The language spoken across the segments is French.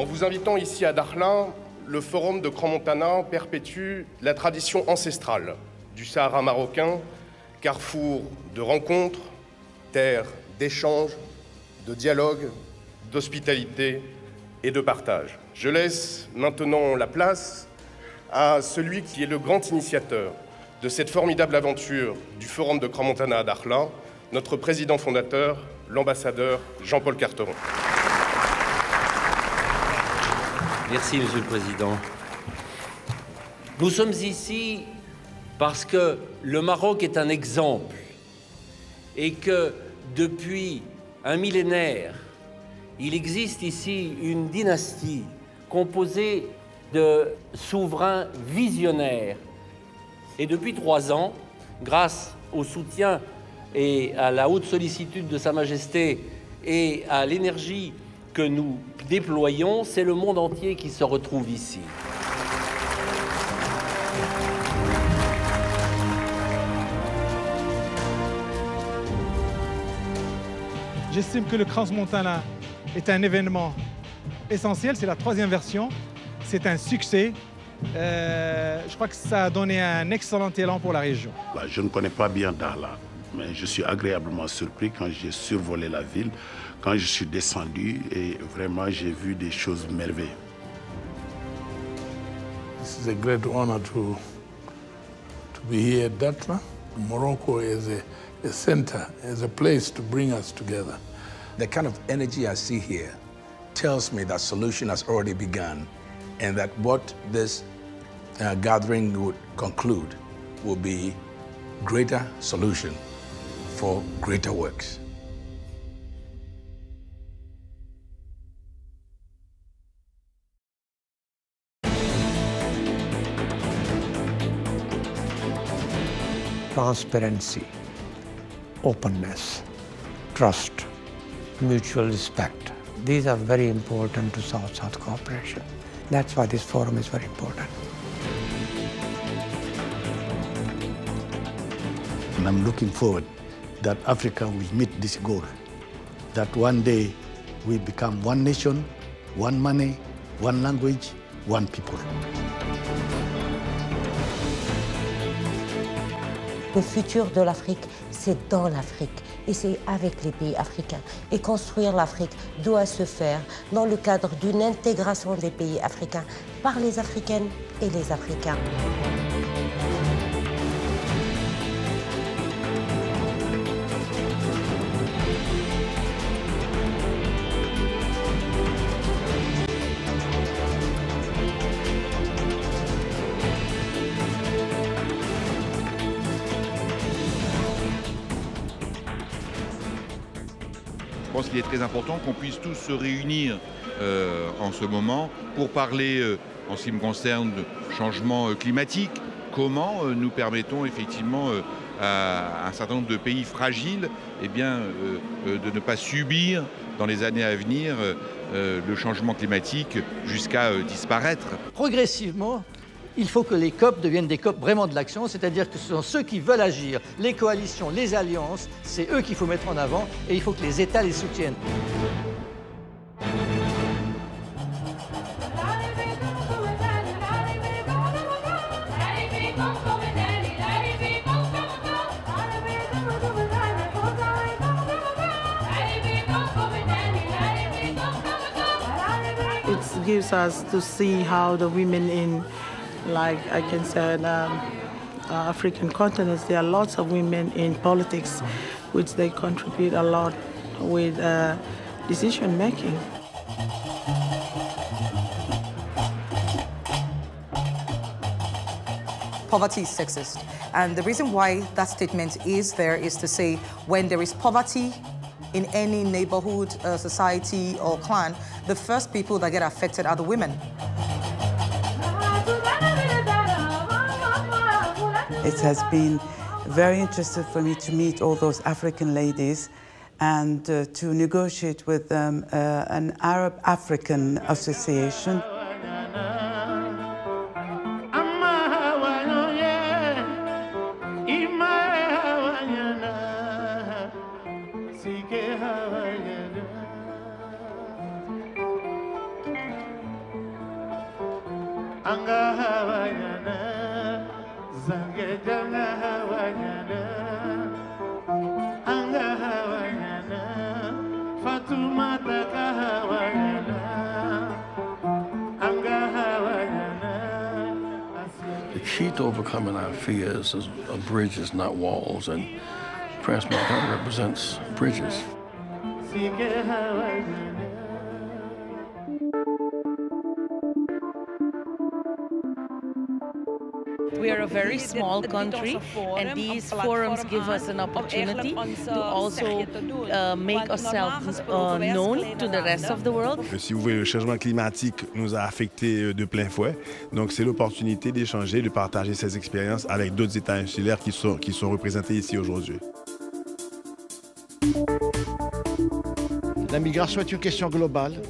En vous invitant ici à Dakhla, le Forum de Crans-Montana perpétue la tradition ancestrale du Sahara marocain, carrefour de rencontres, terre d'échanges, de dialogue, d'hospitalité et de partage. Je laisse maintenant la place à celui qui est le grand initiateur de cette formidable aventure du Forum de Crans-Montana à Dakhla, notre président fondateur, l'ambassadeur Jean-Paul Carteron. Merci, Monsieur le Président. Nous sommes ici parce que le Maroc est un exemple et que depuis un millénaire, il existe ici une dynastie composée de souverains visionnaires. Et depuis 3 ans, grâce au soutien et à la haute sollicitude de Sa Majesté et à l'énergie que nous déployons, c'est le monde entier qui se retrouve ici. J'estime que le Crans-Montana est un événement essentiel, c'est la 3e version, c'est un succès. Je crois que ça a donné un excellent élan pour la région. Je ne connais pas bien Dakhla, mais je suis agréablement surpris quand j'ai survolé la ville, quand je suis descendu et vraiment j'ai vu des choses merveilleuses. This is a great honor to be here at Dakhla. Morocco is a center, is a place to bring us together. The kind of energy I see here tells me that solution has already begun and that what this gathering would conclude will be greater solution for greater works. Transparency, openness, trust, mutual respect. These are very important to South-South cooperation. That's why this forum is very important. And I'm looking forward that Africa will meet this goal, that one day we become one nation, one money, one language, one people. Le futur de l'Afrique, c'est dans l'Afrique et c'est avec les pays africains. Et construire l'Afrique doit se faire dans le cadre d'une intégration des pays africains par les Africaines et les Africains. Je pense qu'il est très important qu'on puisse tous se réunir en ce moment pour parler, en ce qui me concerne, de changement climatique. Comment nous permettons effectivement à un certain nombre de pays fragiles de ne pas subir dans les années à venir le changement climatique jusqu'à disparaître. Progressivement, il faut que les COP deviennent des COP vraiment de l'action, c'est-à-dire que ce sont ceux qui veulent agir, les coalitions, les alliances, c'est eux qu'il faut mettre en avant et il faut que les États les soutiennent. It gives us to see how the women in, like I can say, African continents, there are lots of women in politics, which they contribute a lot with decision making. Poverty is sexist. And the reason why that statement is there is to say when there is poverty in any neighborhood, society or clan, the first people that get affected are the women. It has been very interesting for me to meet all those African ladies and to negotiate with them an Arab-African association. The key to overcoming our fears is bridges, not walls, and France Montana represents bridges. We are a very small country, and these forums give us an opportunity to also make ourselves known to the rest of the world. Si vous voulez, le changement climatique nous a affectés de plein fouet. Donc c'est l'opportunité d'échanger, de partager ces expériences avec d'autres États insulaires qui sont représentés ici aujourd'hui. La migration est une question globale.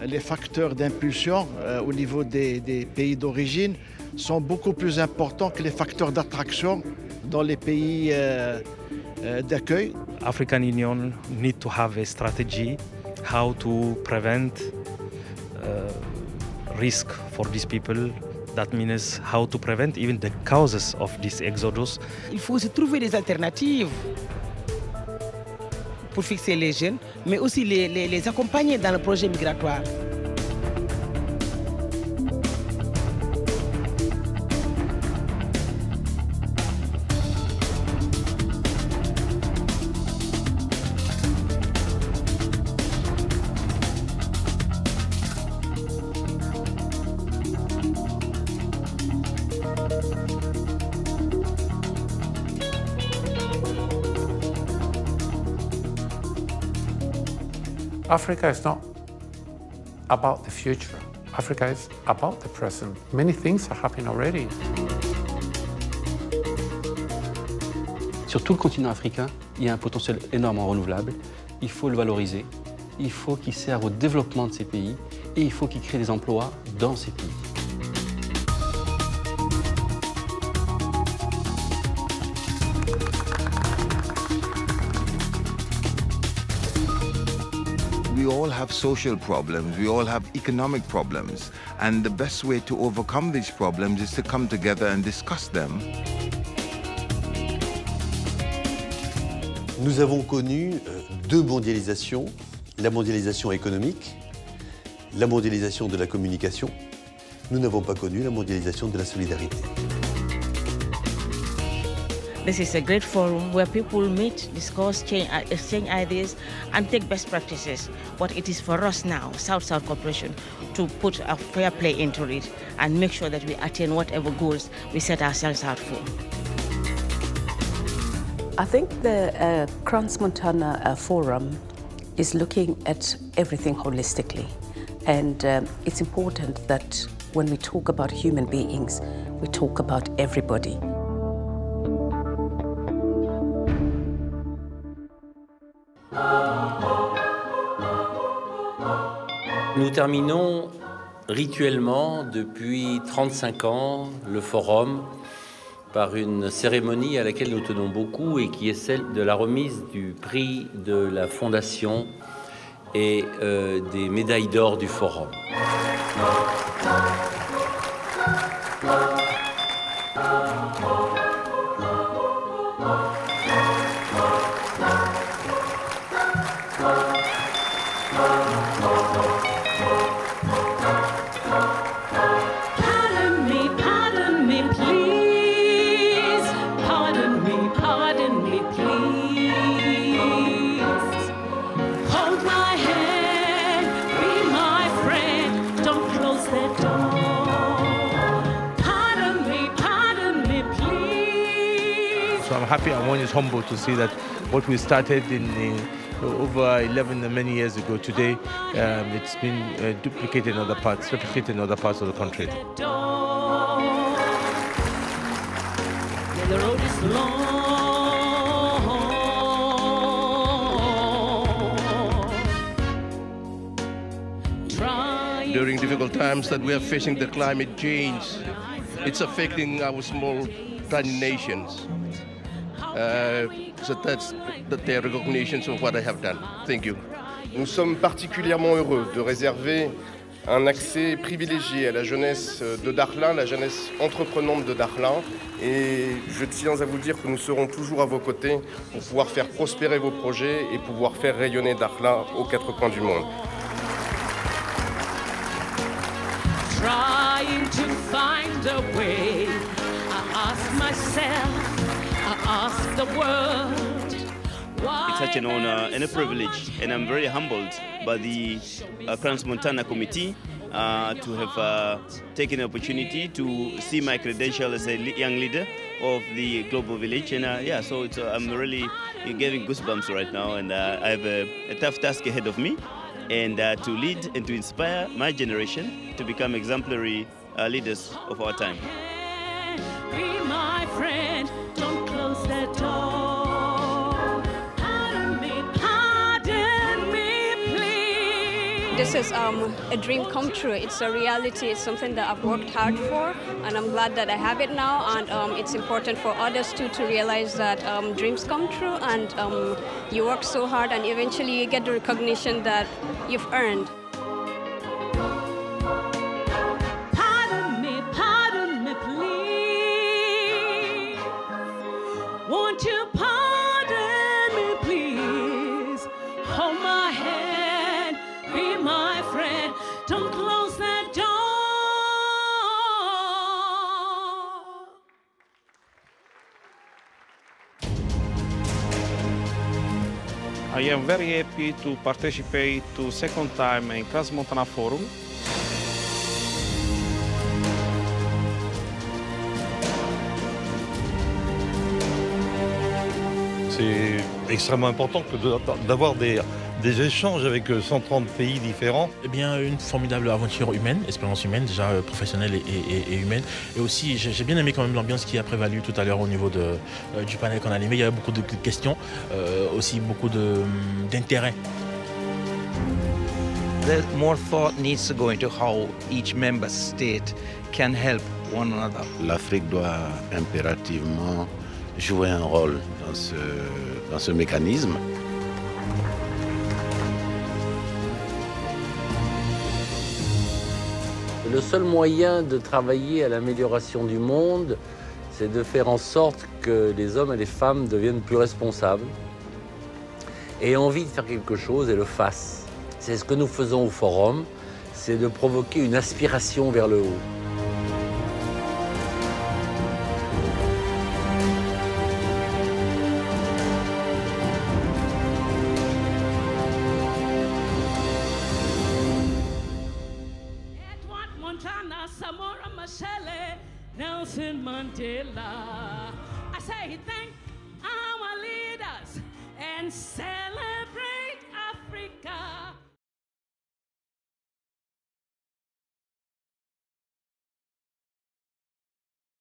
Les facteurs d'impulsion au niveau des pays d'origine sont beaucoup plus importants que les facteurs d'attraction dans les pays d'accueil. African Union need to have a strategy how to prevent risk for these people. That means how to prevent even the causes of this exodus. Il faut se trouver des alternatives pour fixer les jeunes, mais aussi les accompagner dans le projet migratoire. Africa is not about the future. Africa is about the present. Many things are happening already. Sur tout le continent africain, il y a un potentiel énorme en renouvelable. Il faut le valoriser. Il faut qu'il serve au développement de ces pays et il faut qu'il crée des emplois dans ces pays. We all have social problems, we all have economic problems, and the best way to overcome these problems is to come together and discuss them. Nous avons connu deux mondialisations, la mondialisation économique, la mondialisation de la communication. Nous n'avons pas connu la mondialisation de la solidarité. This is a great forum where people meet, discuss, exchange ideas, and take best practices. But it is for us now, South-South Cooperation, to put a fair play into it and make sure that we attain whatever goals we set ourselves out for. I think the Crans-Montana Forum is looking at everything holistically. And it's important that when we talk about human beings, we talk about everybody. Nous terminons rituellement depuis 35 ans le forum par une cérémonie à laquelle nous tenons beaucoup et qui est celle de la remise du prix de la Fondation et des médailles d'or du forum. So I'm happy and one is humble to see that what we started in over 11 many years ago today, it's been duplicated in other parts, replicated in other parts of the country. The road is long. During difficult times that we are facing the climate change, it's affecting our small, tiny nations. So that's the recognition of what I have done. Thank you. Nous sommes particulièrement heureux de réserver un accès privilégié à la jeunesse de Dakhla, la jeunesse entreprenante de Dakhla. Et je tiens à vous dire que nous serons toujours à vos côtés pour pouvoir faire prospérer vos projets et pouvoir faire rayonner Dakhla aux quatre coins du monde. Trying to find a way, I ask myself, I ask the world. It's such an honor and a privilege, and I'm very humbled by the Crans-Montana Committee to have taken the opportunity to see my credential as a young leader of the Global Village. And yeah, so I'm really getting goosebumps right now, and I have a tough task ahead of me, and to lead and to inspire my generation to become exemplary leaders of our time. Be my friend, don't close that door. This is a dream come true. It's a reality. It's something that I've worked hard for, and I'm glad that I have it now. And it's important for others too to realize that dreams come true, and you work so hard, and eventually you get the recognition that you've earned. Pardon me, please. Won't you pardon me, please? Hold my hand. Be my friend, don't close that door. I am very happy to participate to second time in Crans-Montana Forum. C'est extrêmement important d'avoir des échanges avec 130 pays différents. Eh bien, une formidable aventure humaine, expérience humaine, déjà professionnelle et humaine. Et aussi, j'ai bien aimé quand même l'ambiance qui a prévalu tout à l'heure au niveau du panel qu'on a animé. Il y avait beaucoup de questions, aussi beaucoup d'intérêt. More thought needs to go into how each member state can help one another. L'Afrique doit impérativement jouer un rôle dans ce mécanisme. Le seul moyen de travailler à l'amélioration du monde, c'est de faire en sorte que les hommes et les femmes deviennent plus responsables, aient envie de faire quelque chose et le fassent. C'est ce que nous faisons au Forum, c'est de provoquer une aspiration vers le haut. Montana, Samora Machel, Nelson Mandela. I say thank our leaders and say